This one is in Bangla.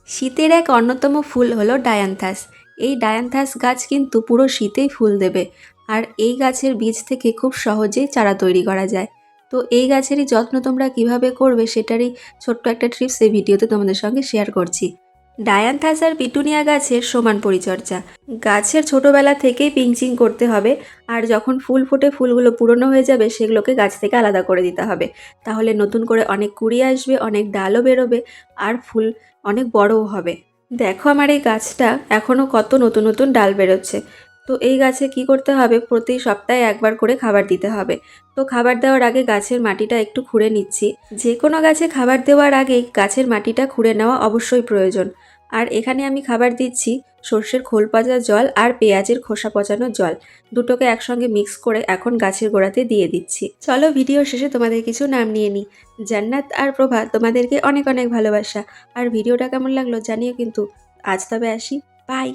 শীতের এক অন্যতম ফুল হলো ডায়ান্থাস। এই ডায়ান্থাস গাছ কিন্তু পুরো শীতেই ফুল দেবে। আর এই গাছের বীজ থেকে খুব সহজেই চারা তৈরি করা যায়। তো এই গাছেরই যত্ন তোমরা কিভাবে করবে সেটারই ছোট্ট একটা ট্রিপস এই ভিডিওতে তোমাদের সঙ্গে শেয়ার করছি। ডায়ান্থাস আর পিটুনিয়া গাছের সমান পরিচর্যা। গাছের ছোটবেলা থেকেই পিঞ্চিং করতে হবে। আর যখন ফুল ফোটে ফুলগুলো পুরনো হয়ে যাবে সেগুলোকে গাছ থেকে আলাদা করে দিতে হবে। তাহলে নতুন করে অনেক কুড়ি আসবে, অনেক ডালও বেরোবে, আর ফুল অনেক বড়ও হবে। দেখো আমার এই গাছটা এখনও কত নতুন নতুন ডাল বেরোচ্ছে। তো এই গাছে কি করতে হবে, প্রতি সপ্তাহে একবার করে খাবার দিতে হবে। তো খাবার দেওয়ার আগে গাছের মাটিটা একটু খুঁড়ে নিচ্ছি। যে কোনো গাছে খাবার দেওয়ার আগেই গাছের মাটিটা খুঁড়ে নেওয়া অবশ্যই প্রয়োজন। আর এখানে আমি খাবার দিচ্ছি সর্ষের খোল পচা জল আর পেঁয়াজের খোসা পচানো জল, দুটোকে একসঙ্গে মিক্স করে এখন গাছের গোড়াতে দিয়ে দিচ্ছি। চলো ভিডিও শেষে তোমাদের কিছু নাম নিয়ে নিই। জান্নাত আর প্রভা, তোমাদেরকে অনেক অনেক ভালোবাসা। আর ভিডিওটা কেমন লাগলো জানিও কিন্তু। আজ তবে আসি, বাই।